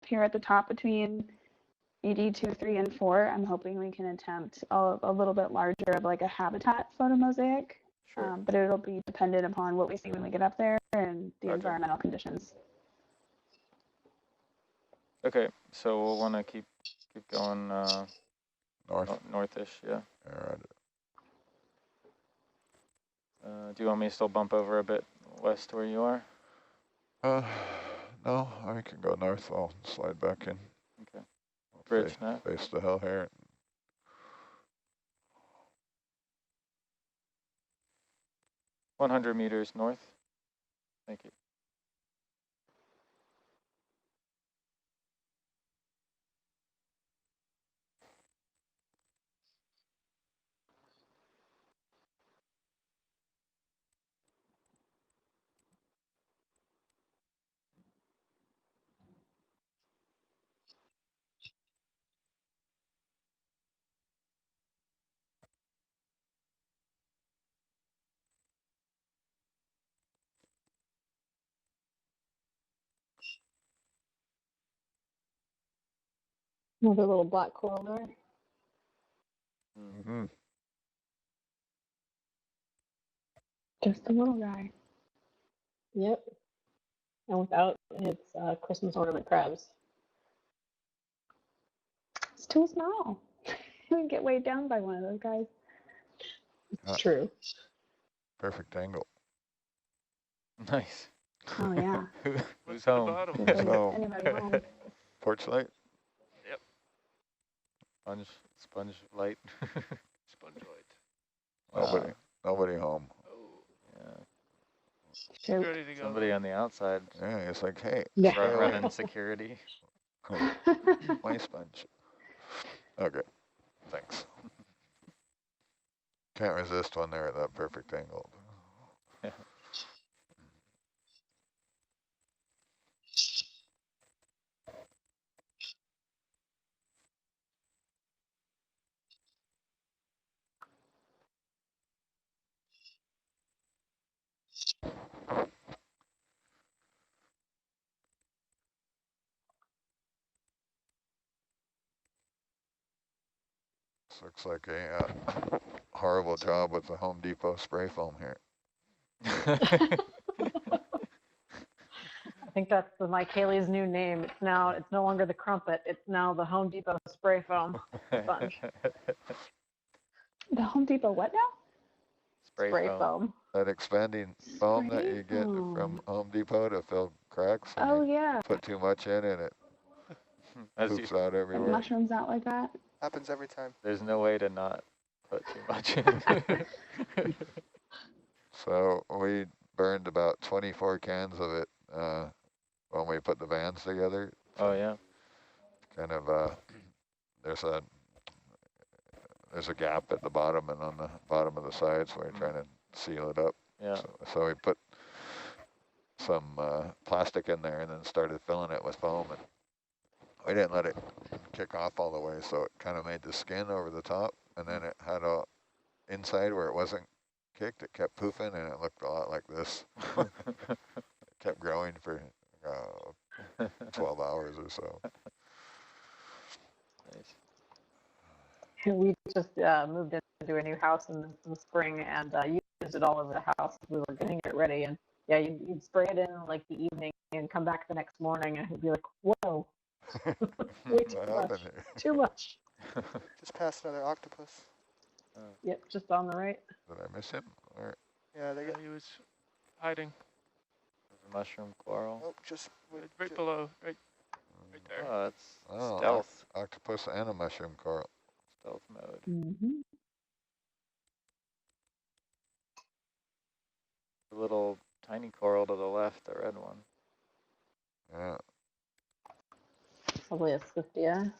here at the top between ED 2, 3, and 4. I'm hoping we can attempt a little bit larger of like a habitat photo mosaic, Sure. but it'll be dependent upon what we see when we get up there and the environmental conditions. Okay, so we'll want to keep going northish, yeah. All right. Do you want me to still bump over a bit west where you are? No, I can go north. I'll slide back in. Okay. Bridge now. Face the hill here. $100 meters north. Thank you. Another little black coral there. Mm-hmm. Just a little guy. Yep. And without its Christmas ornament crabs. It's too small. You can get weighed down by one of those guys. It's true. Perfect angle. Nice. Oh yeah. Who's home? So, Anybody home? porch light. Sponge light. Sponge light. Nobody home. Oh, Yeah. Shoot. ready to go. Somebody on the outside Yeah, it's like, hey, Yeah. stay away. running security. My sponge. Okay, thanks. Can't resist when they're at that perfect angle. Yeah. This looks like a horrible job with the Home Depot spray foam here. I think that's Mike Haley's new name. It's no longer the crumpet. It's now the Home Depot spray foam sponge. The Home Depot what now? Spray foam. That expanding foam that you get foam. from Home Depot to fill cracks. And Oh you yeah. put too much in and it poops out Like everywhere. mushrooms out like that. Happens every time. There's no way to not put too much in. So we burned about 24 cans of it when we put the vans together. Oh yeah. Kind of there's a gap at the bottom and on the bottom of the sides where we're trying to seal it up. Yeah. So we put some plastic in there and then started filling it with foam, and we didn't let it kick off all the way, so it kind of made the skin over the top, and then it had a inside where it wasn't kicked, it kept poofing, and it looked a lot like this. It kept growing for 12 hours or so. Nice. We just moved into a new house in the spring and used it all over the house. We were getting it ready, and yeah, you'd spray it in like the evening and come back the next morning, and it'd be like, whoa, way too much. Too much. Just passed another octopus. Yep, just on the right. Did I miss him? Or? Yeah, they got. He was hiding. There's a mushroom coral. Oh, just Right below, right there. Oh, that's stealth. Octopus and a mushroom coral. Stealth mode. Mm-hmm. The little tiny coral to the left, the red one. Yeah. Probably a Swiftia.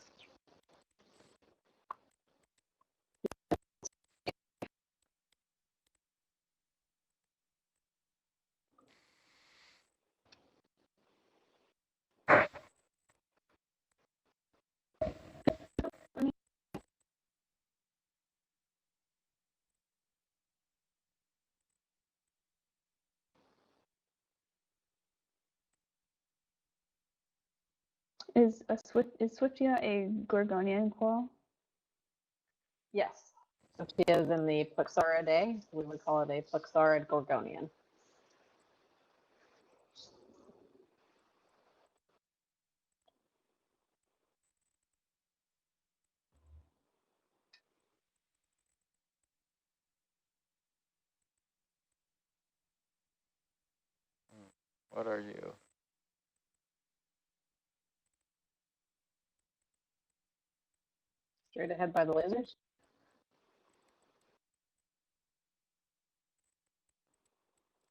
Is Swiftia a Gorgonian coral? Yes. Sophia is in the Plexauridae. We would call it a Plexaurid gorgonian. What are you? Straight ahead by the lasers.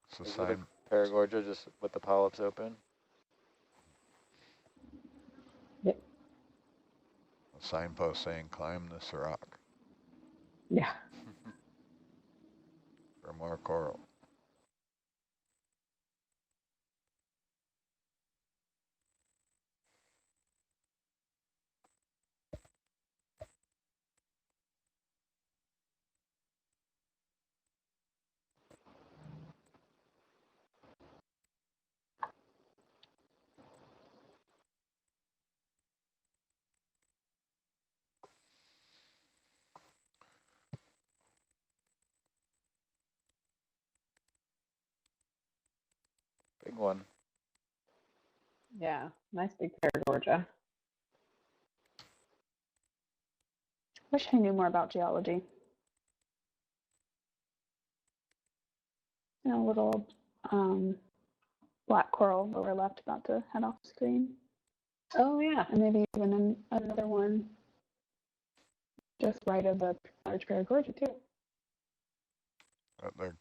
It's a Is it sign, a Paragorgia just with the polyps open? Yep. a signpost saying climb this rock Yeah. for more coral. Big one. Yeah. Nice big Paragorgia. Wish I knew more about geology. And a little black coral lower left about to head off screen. Oh, yeah. And maybe even another one just right of the large Paragorgia too. The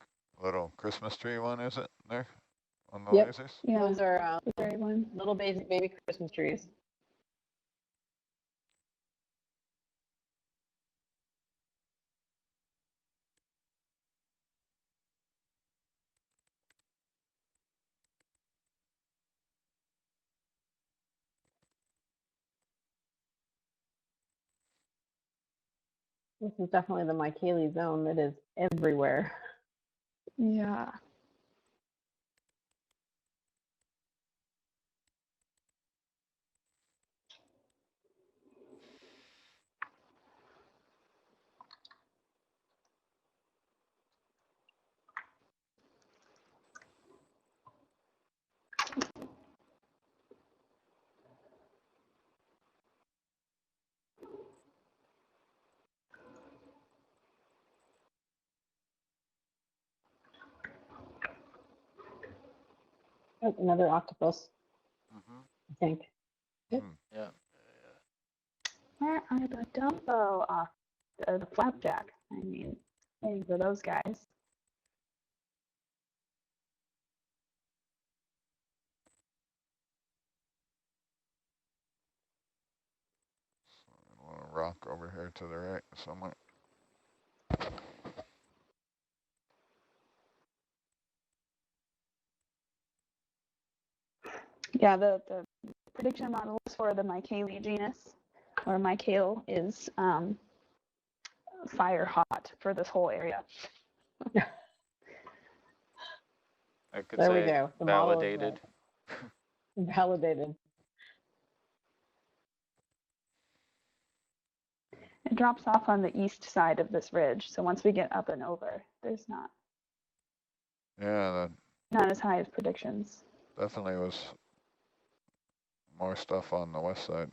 little Christmas tree one, is it, there on the Yep. lasers? Yeah, Those are the gray one. little baby Christmas trees. This is definitely the Mycale zone that is everywhere. Yeah. Oh, another octopus, Mm-hmm. I think. Yep. Yeah. Where are the Dumbo off the flapjack? I mean, waiting for those guys. A little rock over here to the right somewhere. Yeah, the prediction models for the Mycale genus, or Mycale, is fire hot for this whole area. I could There we say go. The model is validated. right. Validated. It drops off on the east side of this ridge, so once we get up and over, there's not Yeah, as high as predictions. that definitely was more stuff on the west side.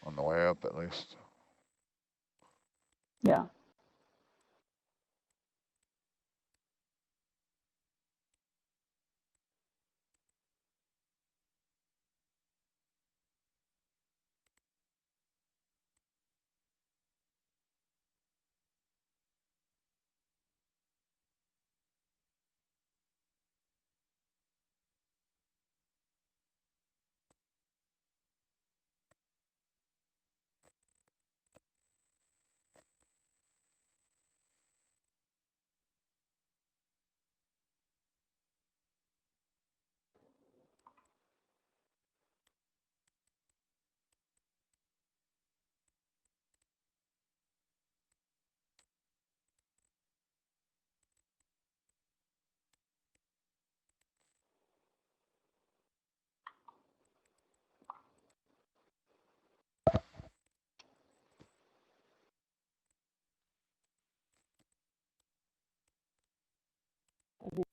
On the way up, at least. Yeah.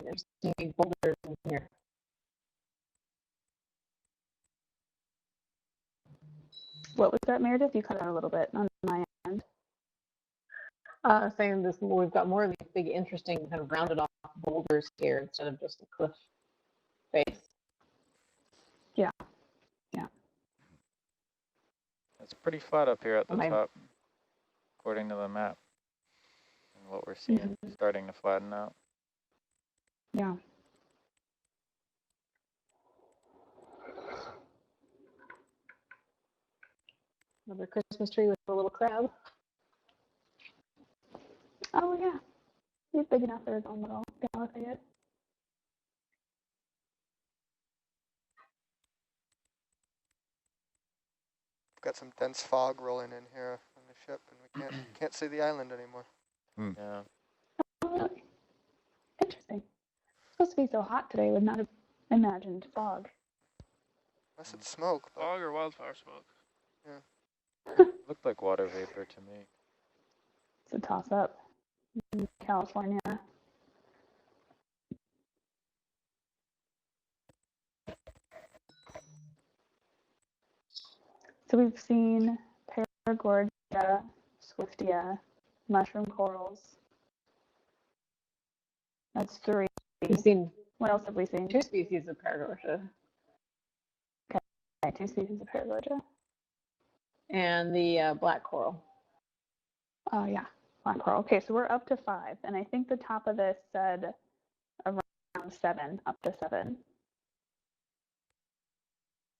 There's some big boulders in here. What was that, Meredith? You cut out a little bit on my end. Saying this, we've got more of these big, interesting, kind of rounded off boulders here instead of just a cliff face. Yeah. Yeah. It's pretty flat up here at the Am I- top, according to the map. And what we're seeing starting to flatten out. Yeah. Another Christmas tree with a little crab. Oh, yeah. He's big enough for his own little galaxy. We've got some dense fog rolling in here on the ship, and we can't see the island anymore. Yeah. Oh, really? Interesting. It's supposed to be so hot today. Would not have imagined fog. Unless it's smoke, but Fog or wildfire smoke? Looked like water vapor to me. It's a toss-up in California. So we've seen Paragorgia, Swiftia, mushroom corals. That's 3. We've seen What else have we seen? 2 species of Paragorgia. Okay, 2 species of Paragorgia. And the black coral. Oh, yeah, black coral. Okay, so we're up to 5. And I think the top of this said around 7, up to 7.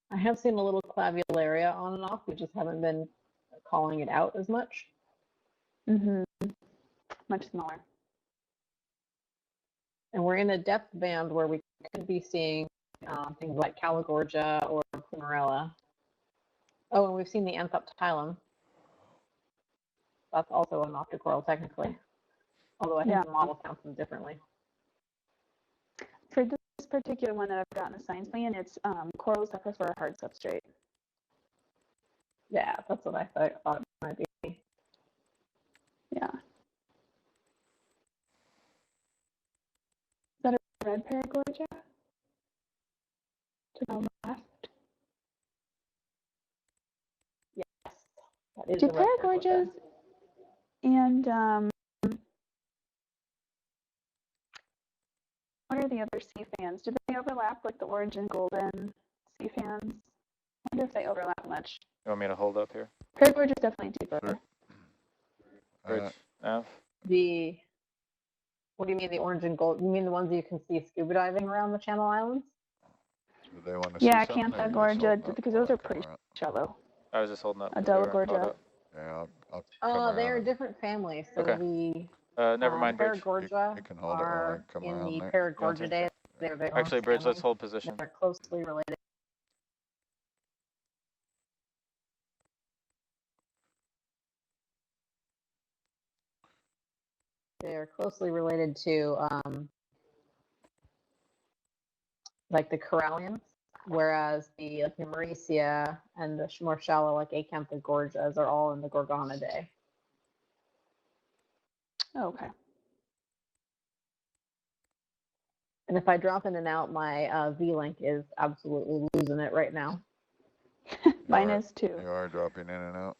I have seen a little clavularia on and off. We just haven't been calling it out as much. Mm-hmm. Much smaller. And we're in a depth band where we could be seeing things like Calagorgia or Plumerella. Oh, and we've seen the Anthoptilum. That's also an octocoral technically. Although I think the model counts them differently. For this particular one that I've gotten a science plan, it's corals that prefer a hard substrate. Yeah, that's what I thought it might be. Yeah. Is that a red Paragorgia? To the left? Yes. That is Do a red Paragorgias and what are the other sea fans? Do they overlap like the orange and golden sea fans? I wonder if they overlap much. You want me to hold up here? Paragorgia is definitely deeper. Sure. Bridge, Nav? What do you mean the orange and gold? You mean the ones you can see scuba diving around the Channel Islands? Do they want to Yeah, see something, or you just Canthagorgia, holding up because while those I are come pretty around? shallow. I was just holding up. 'cause Adela we were caught Gorgia. up. Yeah, I'll come They're around. different families. So Okay. the Never mind, Bridge. Paragorgia You can hold it while I are come in around the there. Paragorgidae. They're their own Actually, Bridge, let's family. hold position. They're closely related. They're closely related to like the corallians, whereas the Mauricia and the more shallow like Acanthogorgias are all in the Gorgonidae. Oh, okay. And if I drop in and out, my V-Link is absolutely losing it right now. Mine are- is too. You are dropping in and out.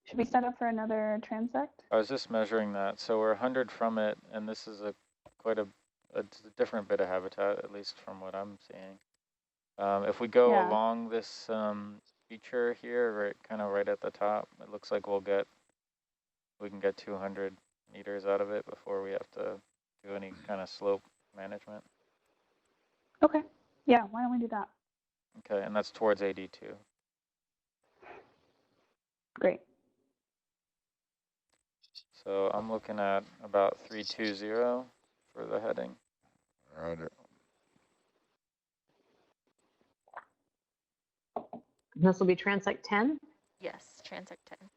Should we set up for another transect? I was just measuring that. So we're 100 from it, and this is quite a different bit of habitat, at least from what I'm seeing. If we go Yeah. along this feature here, right at the top, it looks like we can get 200 meters out of it before we have to do any kind of slope management. Okay. Yeah, why don't we do that? Okay, and that's towards AD2. Great. So I'm looking at about 320 for the heading. Roger. This will be Transect 10. Yes, Transect 10.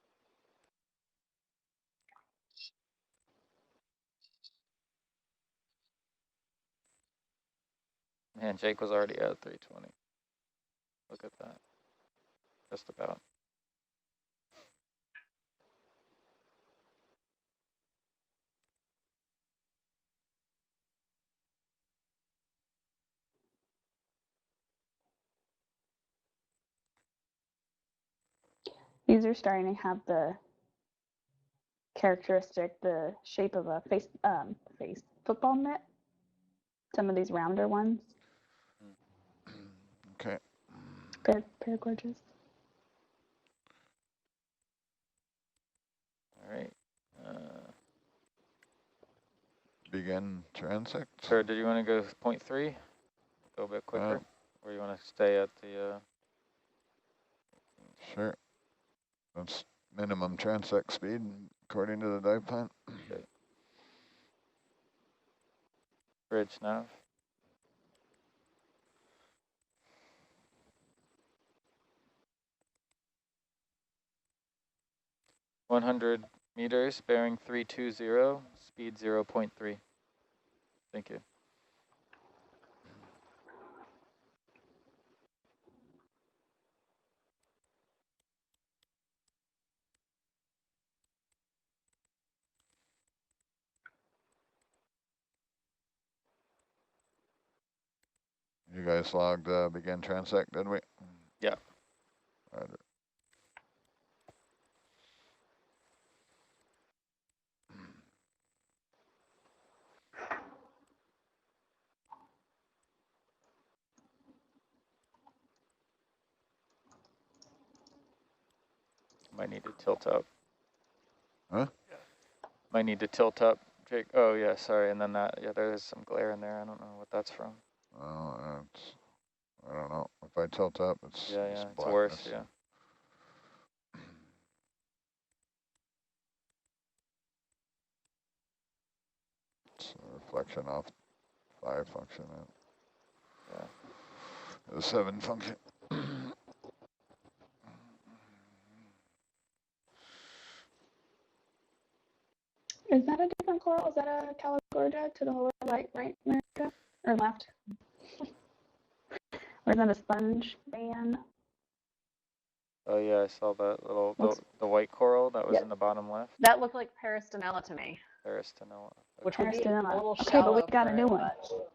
Man, Jake was already at 320. Look at that. Just about. These are starting to have the characteristic, the shape of a face football mitt. Some of these rounder ones. Okay. Very gorgeous. All right. Begin transect. Sir, did you want to go 0.3? Go a bit quicker? Or you want to stay at the... Sure. That's minimum transect speed according to the dive plan. Okay. Bridge nav. 100 meters, bearing 320, speed 0.3. Thank you. You guys logged begin transect, didn't we? Yeah. Roger. Might need to tilt up. Huh? Might need to tilt up, Jake. Oh, yeah, sorry. And then that, yeah, there's some glare in there. I don't know what that's from. Oh, I don't know. If I tilt up, it's Yeah, it's blackness. worse, yeah. It's a reflection off 5 function. Yeah. The 7 function. Is that a different coral? Is that a Calagorgia to the whole right, America? Or left? Or is that a sponge ban? Oh, yeah, I saw that little, Looks- the white coral that was Yep. in the bottom left. That looked like Peristanella to me, Peristanella. which would be a Peristanella. little Okay, shallow. but we got a for new it, one. but-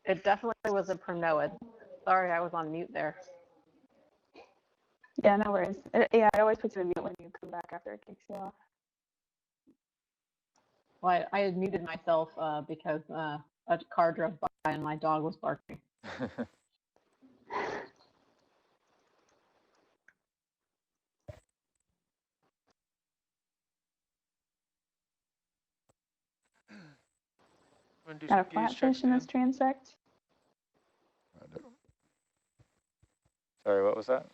It definitely was a Pronoid. Sorry, I was on mute there. Yeah, no worries. Yeah, it always puts you in mute when you come back after it kicks you off. Well, I had muted myself because a car drove by and my dog was barking. Want to do Got a some gaze flatfish checks, in Dan? this transect. Sorry, what was that?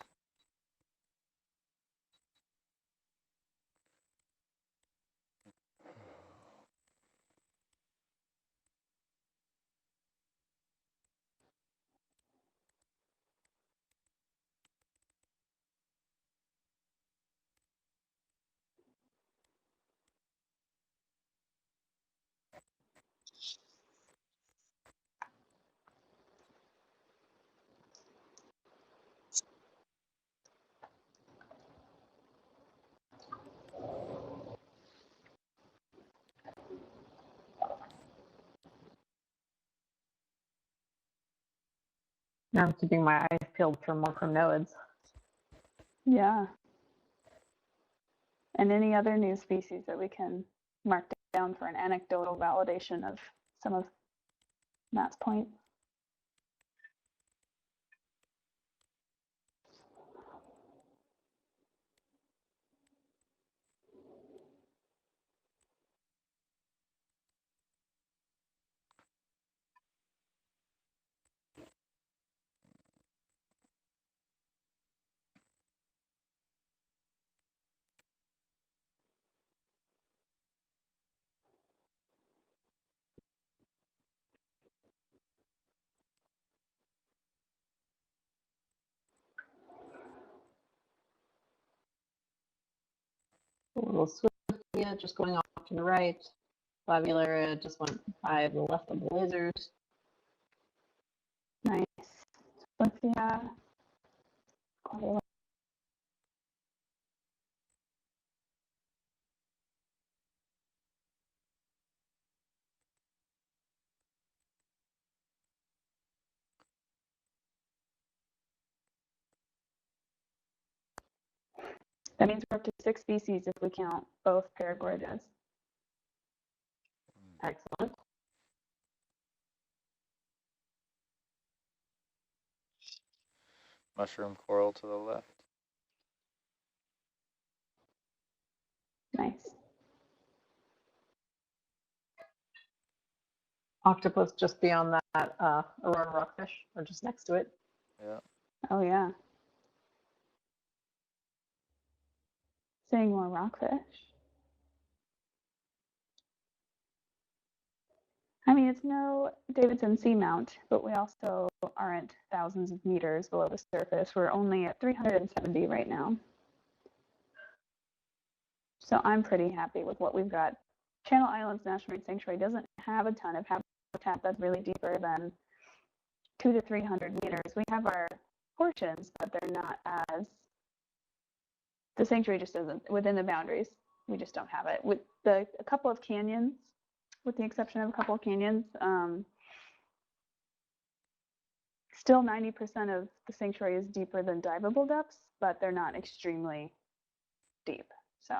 Now I'm keeping my eyes peeled for more Pronoids. Yeah. And any other new species that we can mark down for an anecdotal validation of some of Matt's point. A little Swiftia just going off to the right. Flavularia just went by the left of the lasers. Nice. What's the that means we're up to 6 species if we count both paragorges. Excellent. Mushroom coral to the left. Nice. Octopus just beyond that aurora rockfish, or just next to it. Yeah. Oh yeah. Seeing more rockfish. I mean, it's no Davidson seamount, but we also aren't thousands of meters below the surface. We're only at 370 right now. So I'm pretty happy with what we've got. Channel Islands National Marine Sanctuary doesn't have a ton of habitat that's really deeper than 200 to 300 meters. We have our portions, but they're not as, the sanctuary just isn't within the boundaries. We just don't have it. With a couple of canyons, with the exception of a couple of canyons, still 90% of the sanctuary is deeper than diveable depths, but they're not extremely deep. So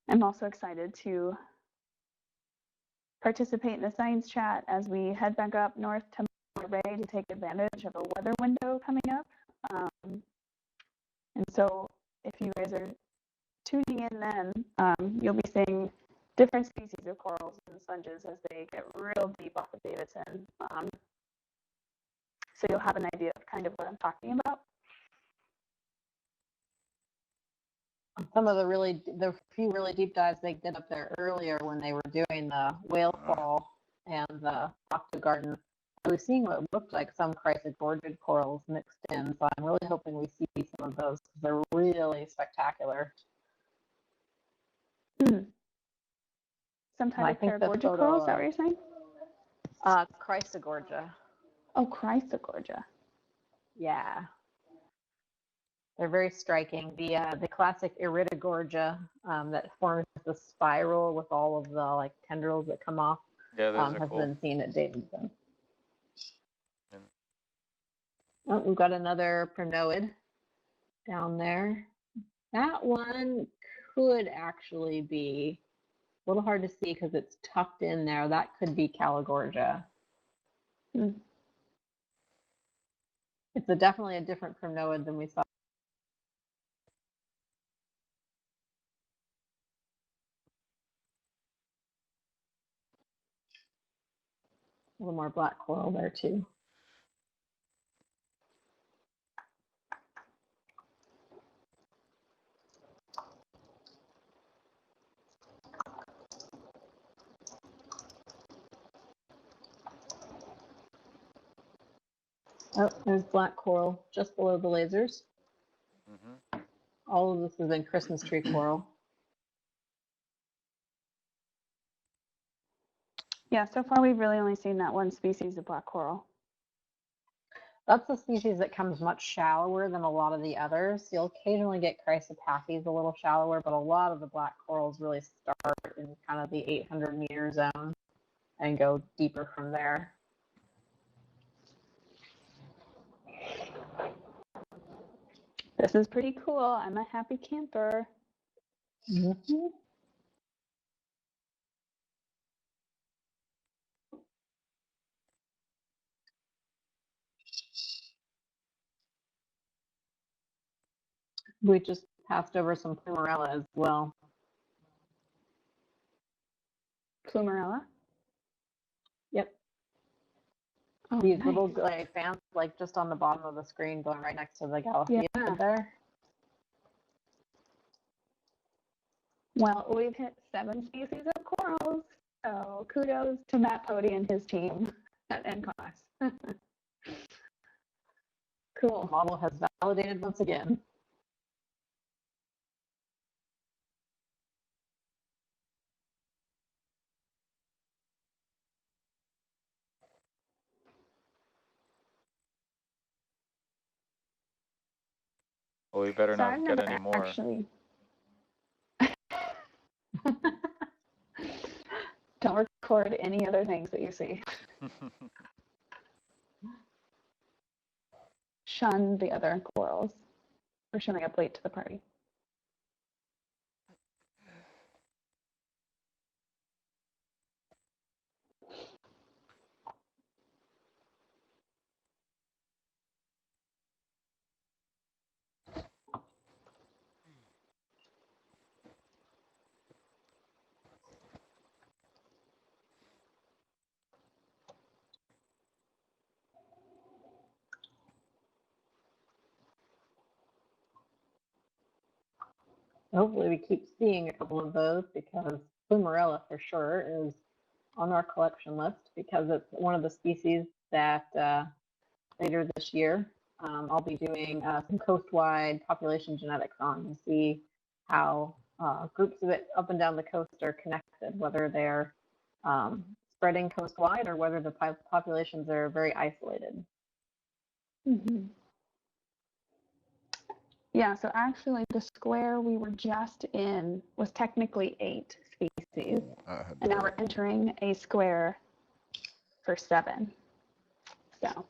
I'm also excited to participate in the science chat as we head back up north to Monterey to take advantage of a weather window coming up. And so if you guys are tuning in then, you'll be seeing different species of corals and sponges as they get real deep off of Davidson. So you'll have an idea of kind of what I'm talking about. Some of the few really deep dives they did up there earlier when they were doing the whale fall and the octo garden, I was seeing what looked like some chrysogorgid corals mixed in. So I'm really hoping we see some of those because they're really spectacular. Some type of paragorgia coral, is that what you're saying? Chrysogorgia. Oh, chrysogorgia. Yeah. They're very striking. The classic iridogorgia that forms the spiral with all of the like tendrils that come off Yeah, those are has cool. been seen at Davidson. And Oh, we've got another pronoid down there. That one could actually be a little hard to see because it's tucked in there. That could be Caligorgia. It's definitely a different pronoid than we saw. A little more black coral there too. Oh, there's black coral just below the lasers. All of this is in Christmas tree coral. Yeah, so far we've really only seen that one species of black coral. That's a species that comes much shallower than a lot of the others. You'll occasionally get chrysopathes a little shallower, but a lot of the black corals really start in kind of the 800 meter zone and go deeper from there. This is pretty cool. I'm a happy camper. Mm-hmm. We just passed over some plumerella as well. Plumerella? Yep. Oh, These nice. little like fans, like just on the bottom of the screen, going right next to the Galathea there. Well, we've hit 7 species of corals, so kudos to Matt Pody and his team at NCLAS. Cool. The model has validated once again. Well, we better So not I've get never any more. actually. Don't record any other things that you see. Shun the other corals for showing up late to the party. Hopefully we keep seeing a couple of those because Plumarella for sure is on our collection list because it's one of the species that later this year I'll be doing some coast-wide population genetics on to see how groups of it up and down the coast are connected, whether they're spreading coast-wide or whether the populations are very isolated. Mm-hmm. Yeah, so actually the square we were just in was technically 8 species, and now we're entering a square for 7. So.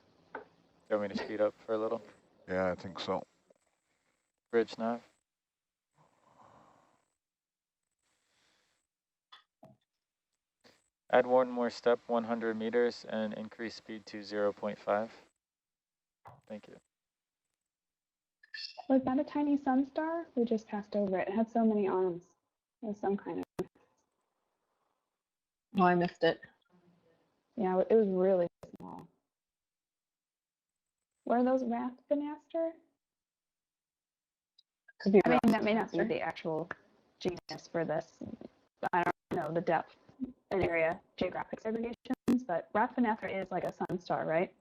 You want me to speed up for a little? Yeah, I think so. Bridge nav. Add one more step, 100 meters, and increase speed to 0.5. Thank you. Was that a tiny sun star? We just passed over it. It had so many arms. It was some kind of. Oh, I missed it. Yeah, it was really small. Were those Rathbanaster? Could be. I mean, that may not be the actual genus for this. I don't know the depth and area geographic segregations, but Rathbanaster is like a sun star, right?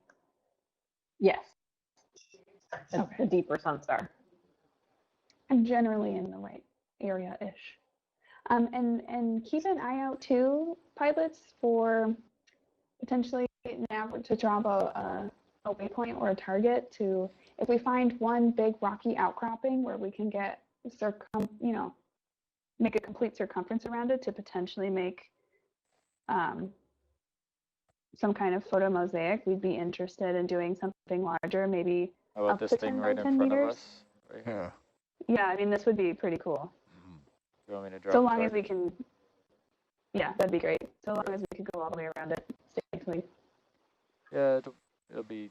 Yes. It's Okay. a deeper sun star. I'm generally in the right area-ish. And keep an eye out too, pilots, for potentially to drop a waypoint or a target to, if we find one big rocky outcropping where we can get make a complete circumference around it to potentially make some kind of photo mosaic, we'd be interested in doing something larger, maybe How about up this to thing 10 by right in 10 front meters. of us? Right here. Yeah. Yeah, I mean, this would be pretty cool. You want me to drop So long as target? we can, yeah, that'd be great. So long as we could go all the way around it safely. Yeah, it'll be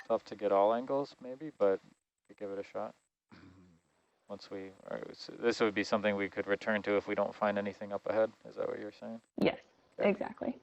tough to get all angles maybe, but we could give it a shot. Once we, so this would be something we could return to if we don't find anything up ahead. Is that what you're saying? Yes, Okay. exactly.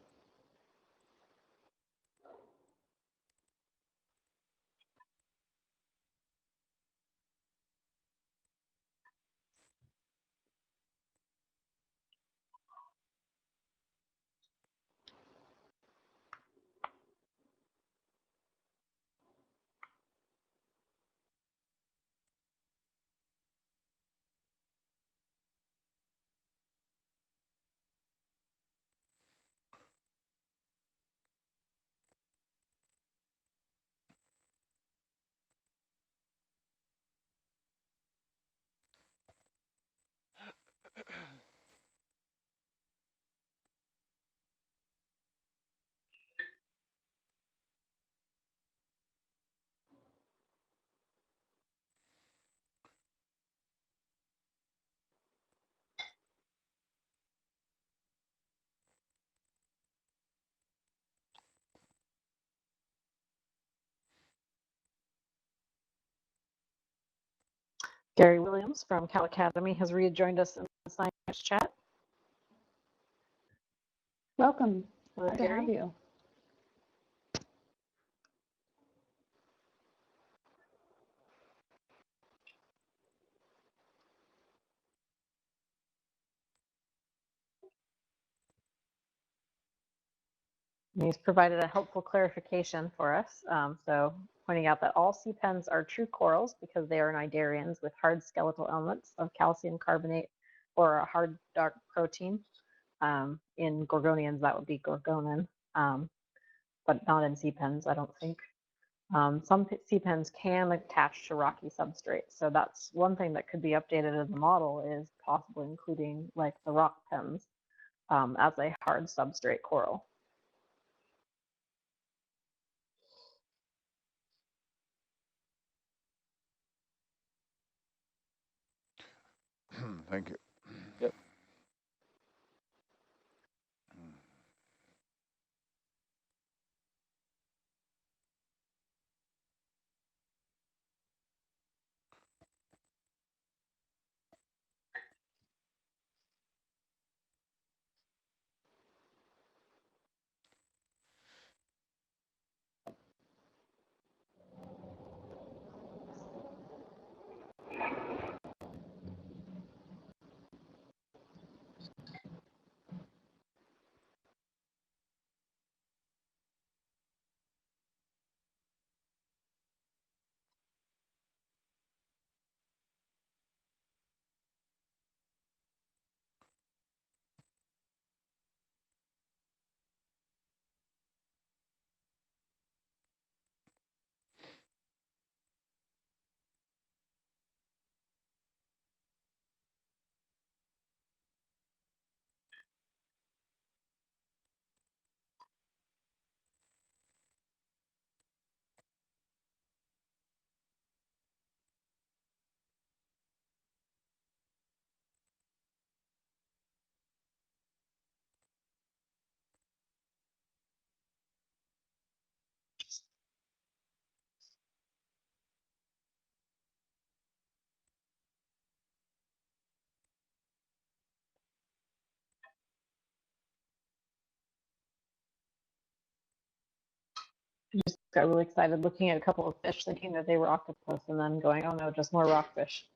Gary Williams from Cal Academy has rejoined us in the science chat. Welcome. Hello, Glad to Gary. have you. He's provided a helpful clarification for us. So pointing out that all sea pens are true corals because they are cnidarians with hard skeletal elements of calcium carbonate or a hard dark protein. In gorgonians, that would be gorgonin, but not in sea pens, I don't think. Some sea pens can attach to rocky substrate, so that's one thing that could be updated in the model, is possibly including like the rock pens as a hard substrate coral. Thank you. Yep. I just got really excited looking at a couple of fish, thinking that they were octopus, and then going, oh no, just more rockfish.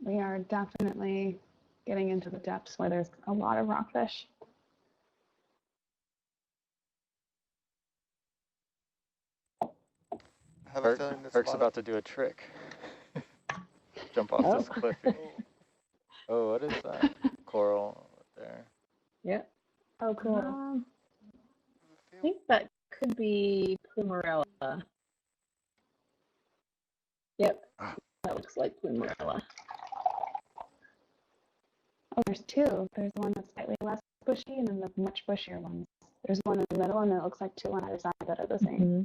We are definitely getting into the depths where there's a lot of rockfish. I have a feeling there's a Herc's lot about to do a trick. Jump off this cliff. Oh, what is that? Coral there. Yep. Oh, cool. I think that could be Plumarella. Yep, that looks like Plumarella. Oh, there's two. There's one that's slightly less bushy and then the much bushier ones. There's one in the middle and then it looks like two on either side that are the same. Mm-hmm.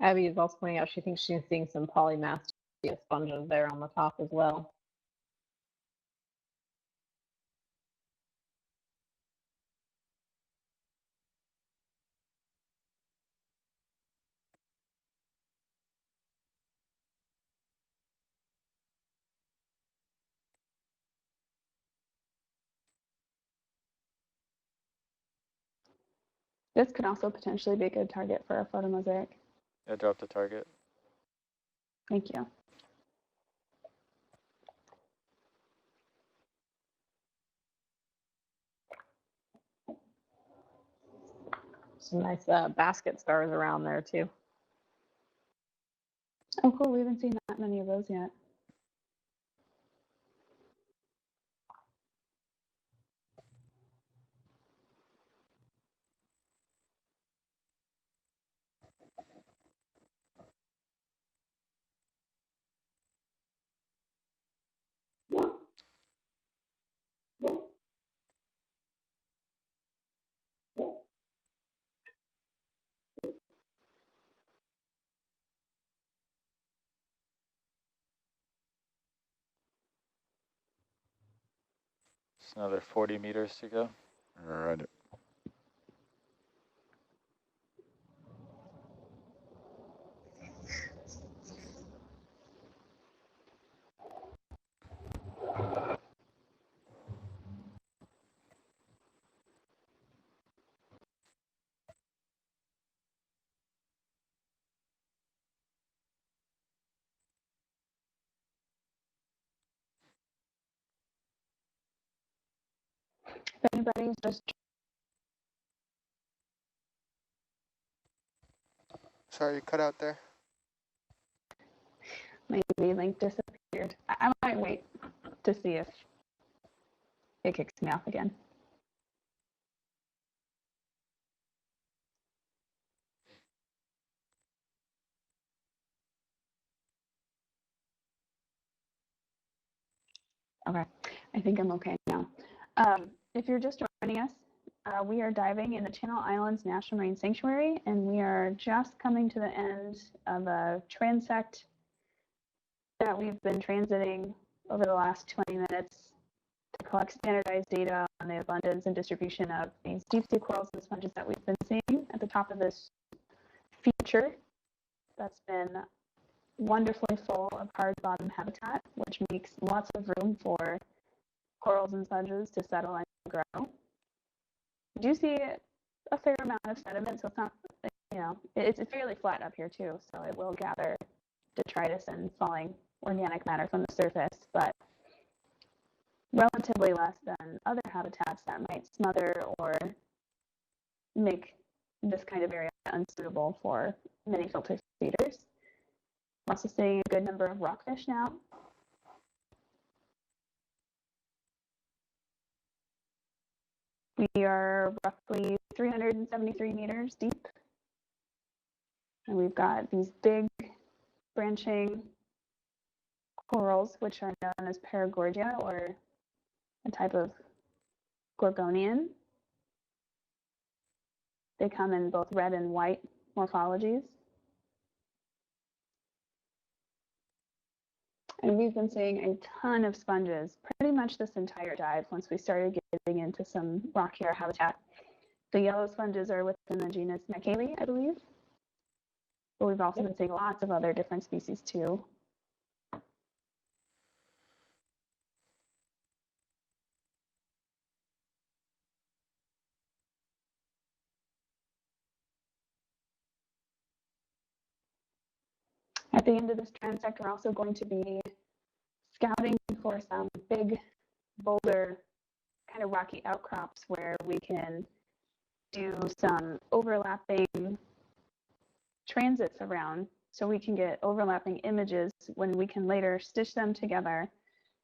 Abby is also pointing out she thinks she's seeing some polymastia sponges there on the top as well. This could also potentially be a good target for a photomosaic. I dropped the target. Thank you. Some nice basket stars around there too. Oh, cool. We haven't seen that many of those yet. Just another 40 meters to go. All right. If anybody's just Sorry, you cut out there. maybe link disappeared weird. I might wait to see if it kicks me off again. Okay, I think I'm okay now. If you're just joining us, we are diving in the Channel Islands National Marine Sanctuary, and we are just coming to the end of a transect that we've been transiting over the last 20 minutes to collect standardized data on the abundance and distribution of these deep sea corals and sponges that we've been seeing at the top of this feature that's been wonderfully full of hard bottom habitat, which makes lots of room for corals and sponges to settle and grow. You do see a fair amount of sediment, so it's not, it's fairly flat up here too, so it will gather detritus and falling organic matter from the surface, but relatively less than other habitats that might smother or make this kind of area unsuitable for many filter feeders. We're also seeing a good number of rockfish now. We are roughly 373 meters deep. And we've got these big branching corals, which are known as paragorgia, or a type of gorgonian. They come in both red and white morphologies. And we've been seeing a ton of sponges pretty much this entire dive once we started getting into some rockier habitat. The yellow sponges are within the genus Macale, I believe. But we've also been seeing lots of other different species too. At the end of this transect, we're also going to be scouting for some big boulder kind of rocky outcrops where we can do some overlapping transits around, so we can get overlapping images when we can later stitch them together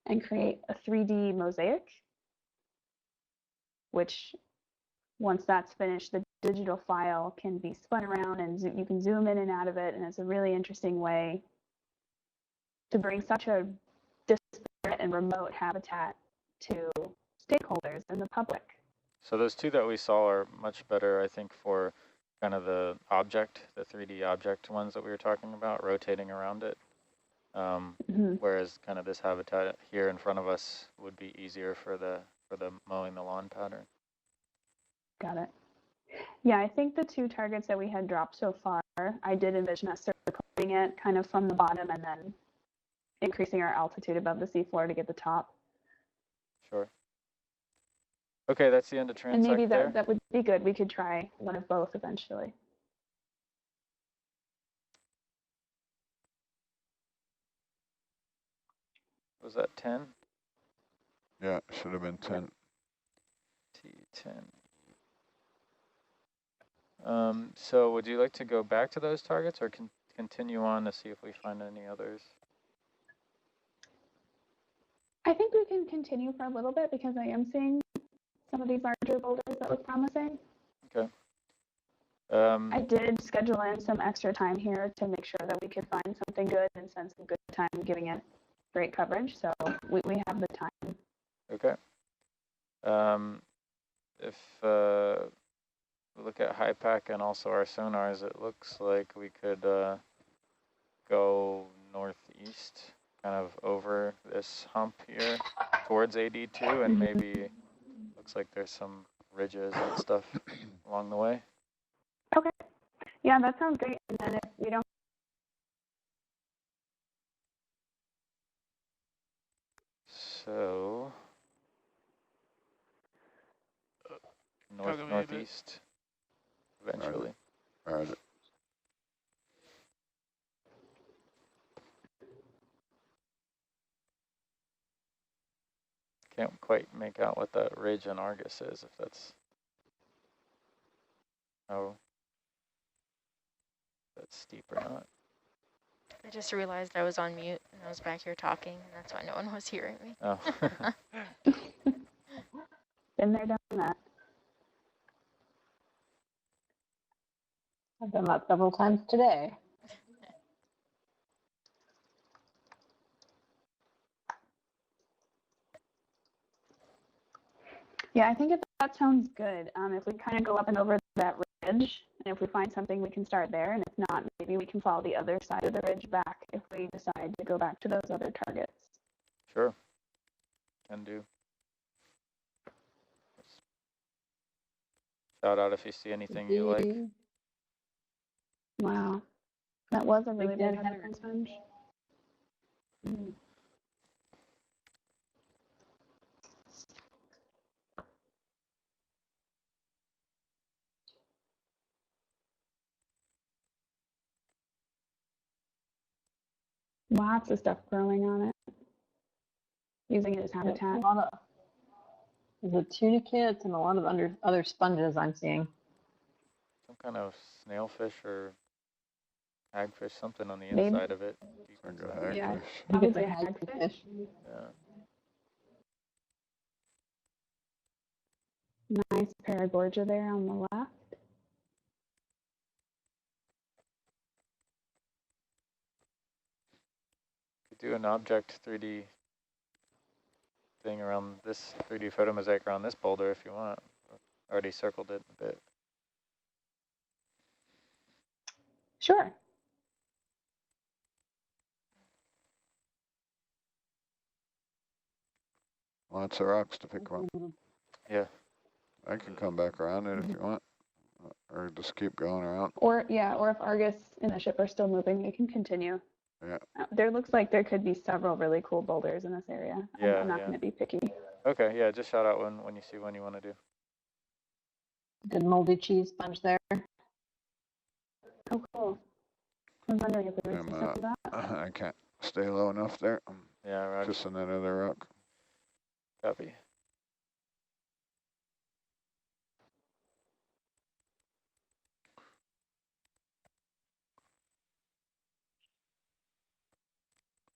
and create a 3D mosaic, which once that's finished, the digital file can be spun around and you can zoom in and out of it, and it's a really interesting way to bring such a disparate and remote habitat to stakeholders and the public. So those two that we saw are much better, I think, for kind of the object, the 3D object ones that we were talking about, rotating around it. Whereas kind of this habitat here in front of us would be easier for the mowing the lawn pattern. Got it. Yeah, I think the two targets that we had dropped so far, I did envision us circling it kind of from the bottom and then increasing our altitude above the seafloor to get the top. Sure. Okay, that's the end of transect. And maybe there. that would be good. We could try one of both eventually. Was that 10? Yeah, should have been 10. T10. So would you like to go back to those targets or continue on to see if we find any others? I think we can continue for a little bit because I am seeing some of these larger boulders that look promising. Okay. I did schedule in some extra time here to make sure that we could find something good and spend some good time giving it great coverage. So we have the time. Okay. If we look at HYPACK and also our sonars, it looks like we could go northeast, kind of over this hump here towards AD2, and maybe looks like there's some ridges and stuff along the way. Okay. Yeah, that sounds great. And then if we don't. So northeast eventually. All right. Can't quite make out what that ridge in Argus is, if that's that's steep or not. I just realized I was on mute and I was back here talking, and that's why no one was hearing me. Oh. Been there, done that. I've done that several times today. Yeah, I think if that sounds good. If we kind of go up and over that ridge, and if we find something, we can start there. And if not, maybe we can follow the other side of the ridge back if we decide to go back to those other targets. Sure. Can do. Shout out if you see anything you like. Wow, that was a really big Big headhunter sponge. Mm. Lots of stuff growing on it, using it as habitat. A lot of the tunicates and a lot of other sponges I'm seeing. Some kind of snailfish or hagfish, something on the Maybe. inside of it. Deep Like a inside. Yeah. hagfish. I think it's a Hagfish. hagfish. Yeah. Nice paragorgia there on the left. Could do an object 3D thing around this 3D photo mosaic around this boulder if you want. Already circled it a bit. Sure. Lots of rocks to pick from. Yeah. I can come back around it if you want, or just keep going around. Or yeah, or if Argus and the ship are still moving, we can continue. Yeah. There looks like there could be several really cool boulders in this area. Yeah, I'm not yeah. going to be picky. Okay, yeah, just shout out when you see one you want to do. Good moldy cheese sponge there. Oh, cool. I was wondering if there was I'm, some of that. I can't stay low enough there. I'm Yeah, Roger. just in that other rock. Copy.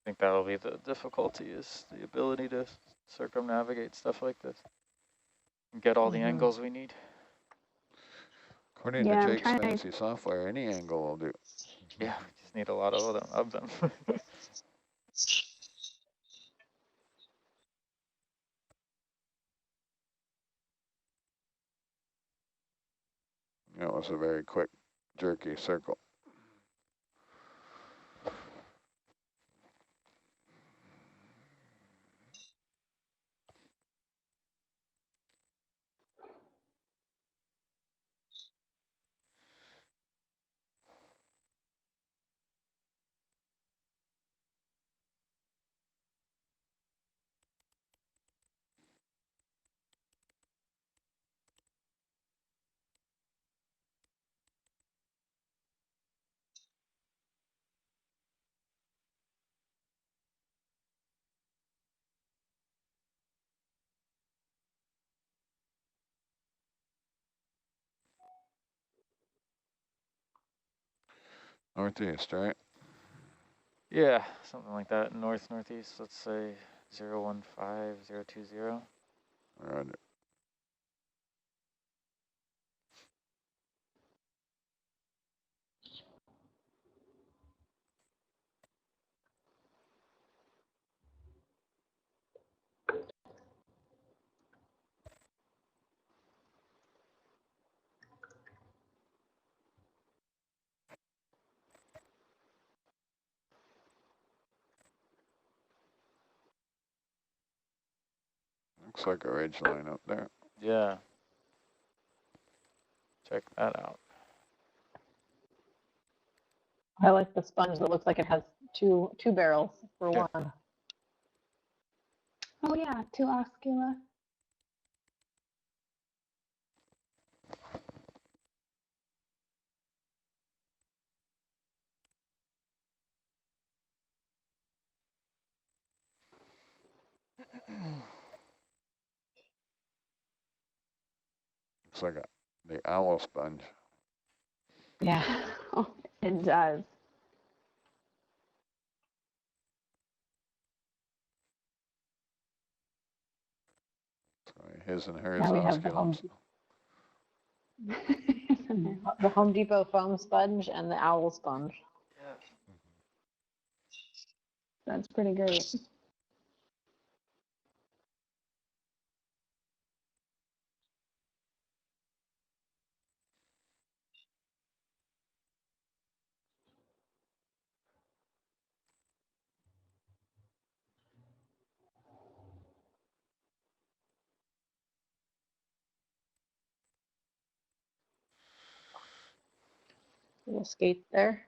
I think that'll be the difficulty, is the ability to circumnavigate stuff like this and get all the angles we need. According Yeah, to I'm Jake's trying to- fancy software, any angle will do. Yeah, we just need a lot of them. That was a very quick, jerky circle. Northeast, right? Yeah, something like that. Northeast, let's say 015020. Roger. Looks like a ridge line up there. Yeah. Check that out. I like the sponge that looks like it has two barrels for Yeah. one. Oh yeah, 2 oscula. Looks like the owl sponge. Yeah. Oh, it does. his and hers Yeah, we have the osculums. The Home Depot foam sponge and the owl sponge. That's pretty great. Little skate there.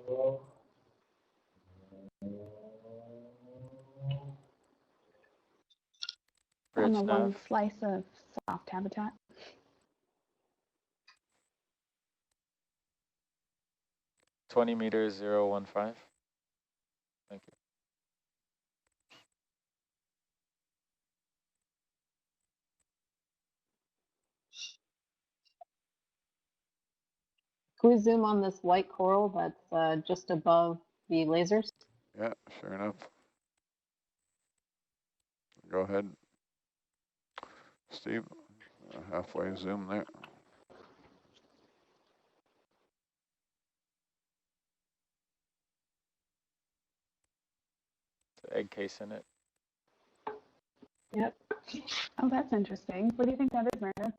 On Bridge the nav, one slice of soft habitat. 20 meters, 015. Thank you. Can we zoom on this white coral that's just above the lasers? Yeah, sure enough. Go ahead, Steve. Halfway zoom there. The egg case in it. Yep. Oh, that's interesting. What do you think that is, Meredith?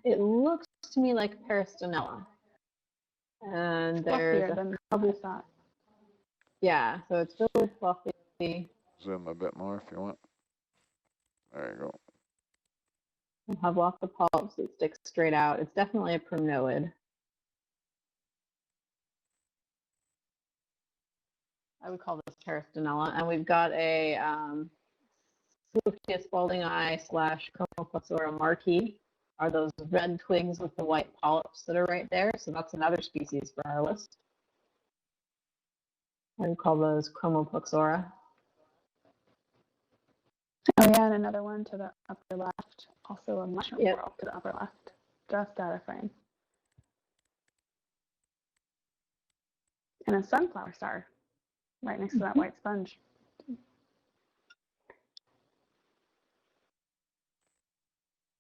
It looks to me like Peristonella. And there's Fluffier a than couple. I thought. Yeah, so it's really fluffy. Zoom a bit more if you want. There you go. We'll have lots of polyps that stick straight out. It's definitely a primnoid. I would call this Peristonella. And we've got a Fluctius balding eye / Chromoplexura marquis are those red twigs with the white polyps that are right there. So that's another species for our list. I would call those Chromoplexura. Oh yeah, and another one to the upper left. Also a mushroom Yep. coral to the upper left. Just out of frame. And a sunflower star right next to that white sponge.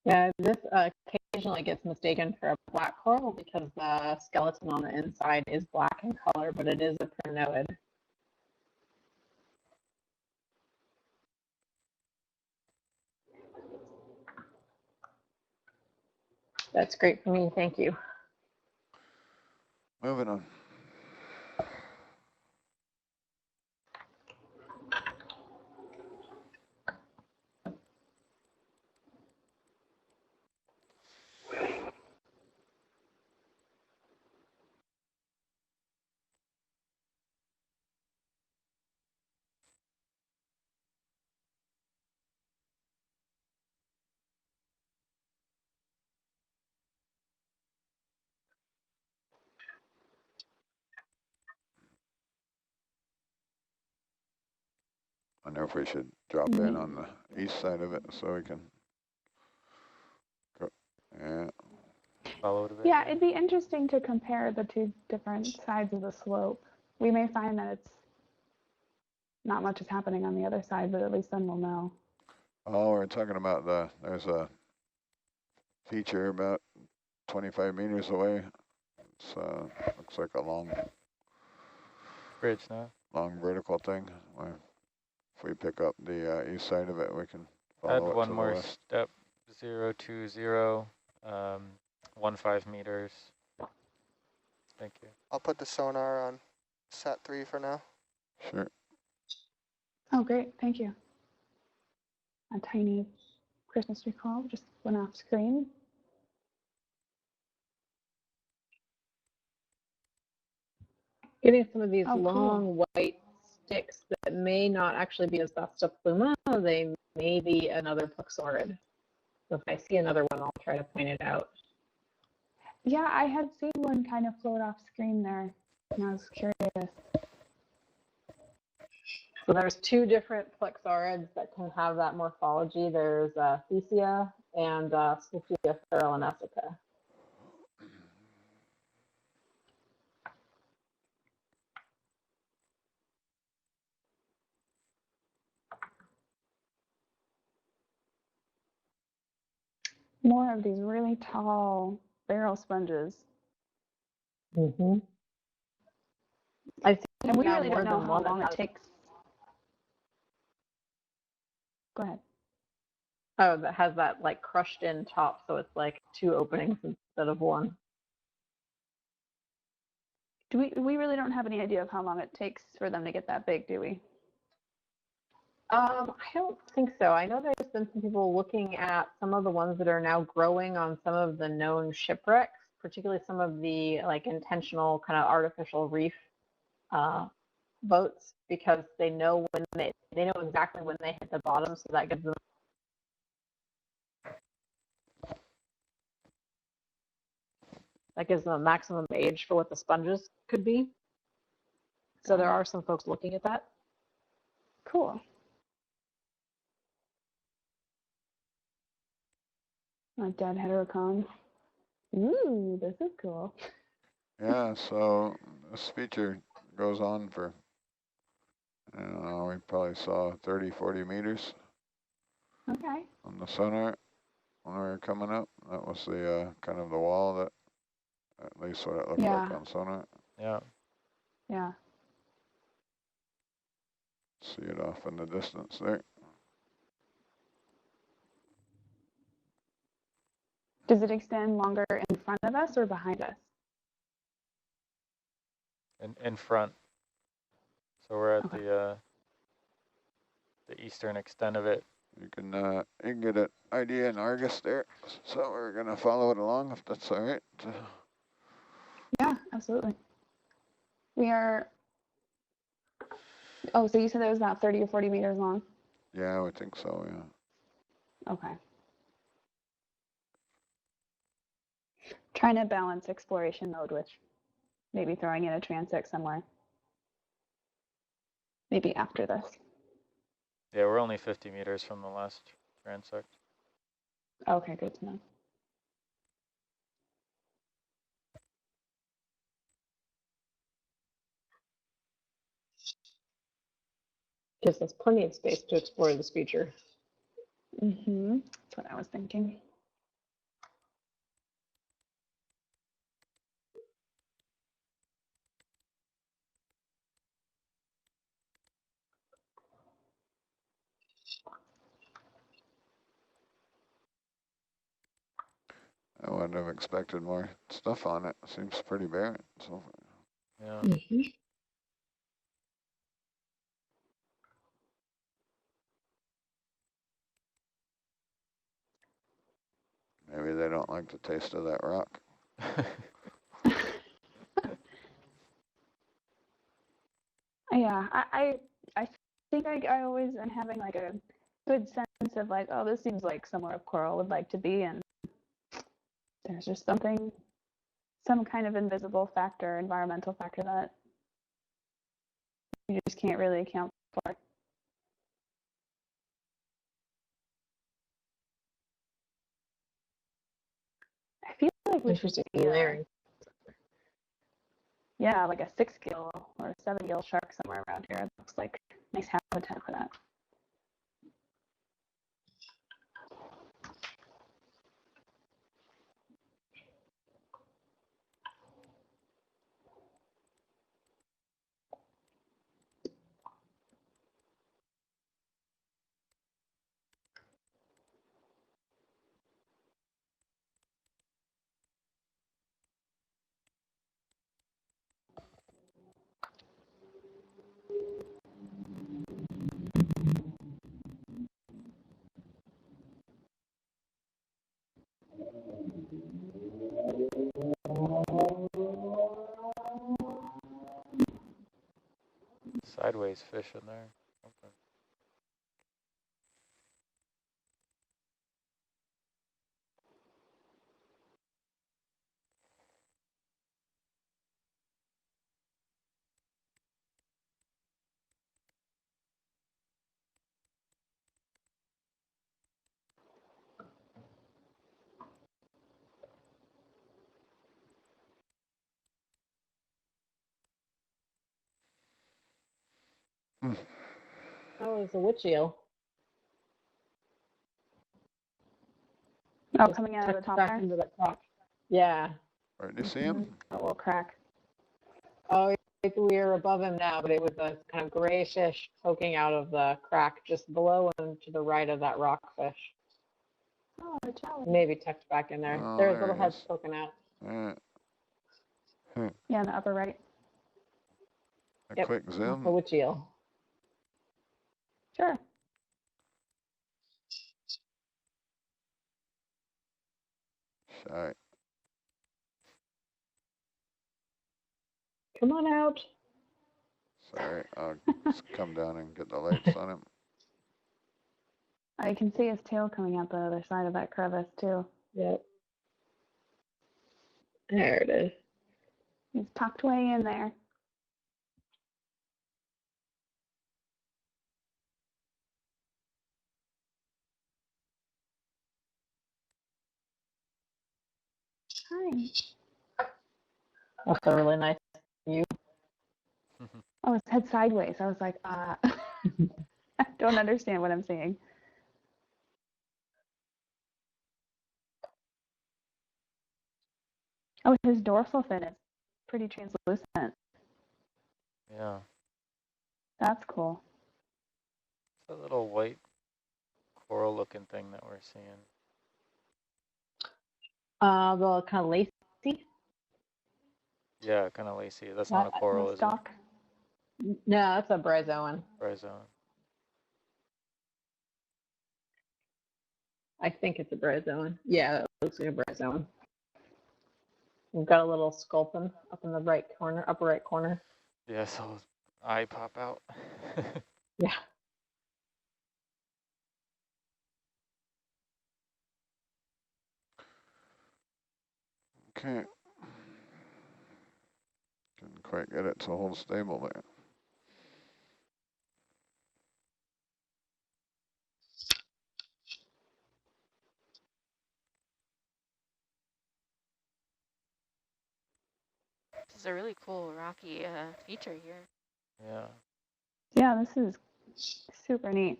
Yeah, this occasionally gets mistaken for a black coral because the skeleton on the inside is black in color, but it is a primnoid. That's great for me, thank you. Moving on. I wonder if we should drop in on the east side of it so we can go. Yeah. Follow it a bit. Yeah, it'd be interesting to compare the two different sides of the slope. We may find that it's not much is happening on the other side, but at least then we'll know. Oh, we're talking about there's a feature about 25 meters away. It's looks like a long Bridge nav. long vertical thing. If we pick up the east side of it, we can Add follow it one to the more west. step. 020, 15 meters. Thank you. I'll put the sonar on sat 3 for now. Sure. Oh, great. Thank you. A tiny Christmas tree coral just went off screen. Getting some of these Oh, cool. long white sticks that may not actually be Asbesta pluma, they may be another plexaurid. So if I see another one, I'll try to point it out. Yeah, I had seen one kind of float off screen there, and I was curious. So there's two different plexaurids that can have that morphology. There's Thesia and Slutia theralenesica. More of these really tall barrel sponges. Mm-hmm. I've seen And we now really more don't know than how one long that it takes. Go ahead. Oh, that has that like crushed in top, so it's like 2 openings instead of 1. We really don't have any idea of how long it takes for them to get that big, do we? I don't think so. I know there's been some people looking at some of the ones that are now growing on some of the known shipwrecks, particularly some of the like intentional kind of artificial reef boats, because they know when they know exactly when they hit the bottom, so that gives them a maximum age for what the sponges could be. So there are some folks looking at that. Cool. A dead heterocon. Ooh, this is cool. Yeah, so this feature goes on for, I don't know, we probably saw 30, 40 meters Okay. on the sonar when we were coming up. That was the kind of the wall that, at least what it looked like on sonar. Yeah. Yeah. See it off in the distance there. Does it extend longer in front of us or behind us? In front. So we're at Okay. the eastern extent of it. You can get an idea in Argus there. So we're gonna follow it along if that's all right. Yeah, absolutely. We are. Oh, so you said it was about 30 or 40 meters long? Yeah, I would think so, yeah. Okay. Trying to balance exploration mode with maybe throwing in a transect somewhere. Maybe after this. Yeah, we're only 50 meters from the last transect. Okay, good to know. Gives us plenty of space to explore this feature. Mm-hmm. That's what I was thinking. I wouldn't have expected more stuff on it. Seems pretty barren so far. Yeah. Mm-hmm. Maybe they don't like the taste of that rock. Yeah, I think I always am having like a good sense of like, oh, this seems like somewhere a coral would like to be, and there's just something, some kind of invisible factor, environmental factor that you just can't really account for. I feel like we should Interesting see layering. yeah, like a 6-gill or a 7-gill shark somewhere around here. It looks like nice habitat for that. Sideways fish in there. Okay. Oh, it's a witch eel. Oh, Just coming out of the tucked top back there? into the crack. Yeah. Where did you see him? A little crack. Oh, we're above him now, but it was a kind of grayish fish poking out of the crack just below and to the right of that rockfish. Oh, a jelly. Maybe tucked back in there. Oh, There's there little he heads is. poking out. Yeah, in the upper right. A Yep, quick that's zoom. a witch eel. Sure. Shy. Come on out. Sorry, I'll just come down and get the lights on him. I can see his tail coming out the other side of that crevice too. Yep. There it is. He's tucked way in there. Hi. That's a really nice view. Oh, his head sideways. I was like, I don't understand what I'm seeing. Oh, his dorsal fin is pretty translucent. Yeah. That's cool. It's a little white coral looking thing that we're seeing. The kind of lacy. Yeah, kind of lacy. That's not a coral, is it? Stalk. No, that's a bryozoan. Bryozoan. I think it's a bryozoan. Yeah, it looks like a bryozoan. We've got a little sculpin up in the right corner, upper right corner. Yeah, so his eye pop out. Yeah. Okay. Couldn't quite get it to hold stable there. This is a really cool rocky feature here. Yeah. Yeah, this is super neat.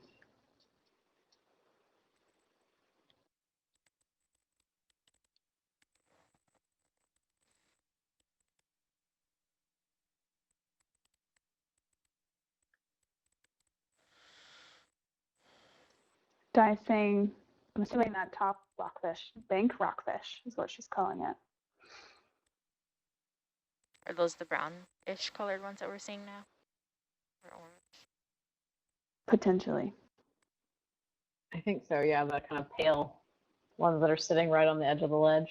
Di's saying, I'm assuming that top rockfish, bank rockfish is what she's calling it. Are those the brownish colored ones that we're seeing now? Or orange? Potentially. I think so, yeah, the kind of pale ones that are sitting right on the edge of the ledge.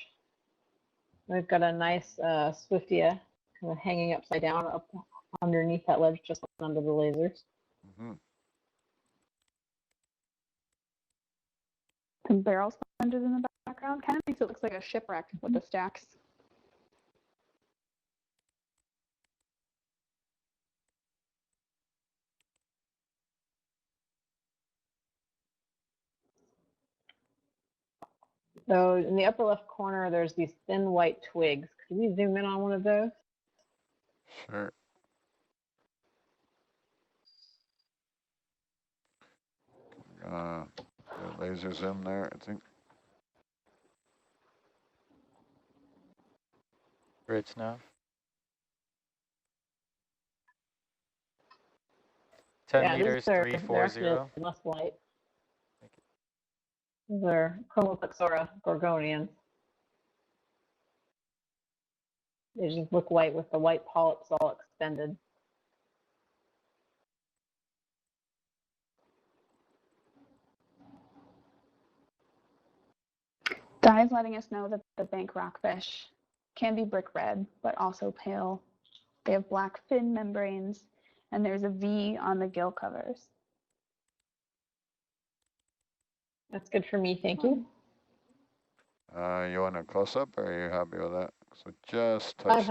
We've got a nice swiftia kind of hanging upside down up underneath that ledge, just under the lasers. Mm-hmm. Some barrel sponges in the background. Kind of makes it look like a shipwreck with the stacks. So in the upper left corner, there's these thin white twigs. Could we zoom in on one of those? Sure. Do a laser zoom there, I think. Bridge nav. 10 Yeah, meters, they're 340. less light. Thank you. These are Chromoplexora gorgonians. They just look white with the white polyps all extended. Di's letting us know that the bank rockfish can be brick red, but also pale. They have black fin membranes, and there's a V on the gill covers. That's good for me, thank you. You want a close up or are you happy with that? So just I touch have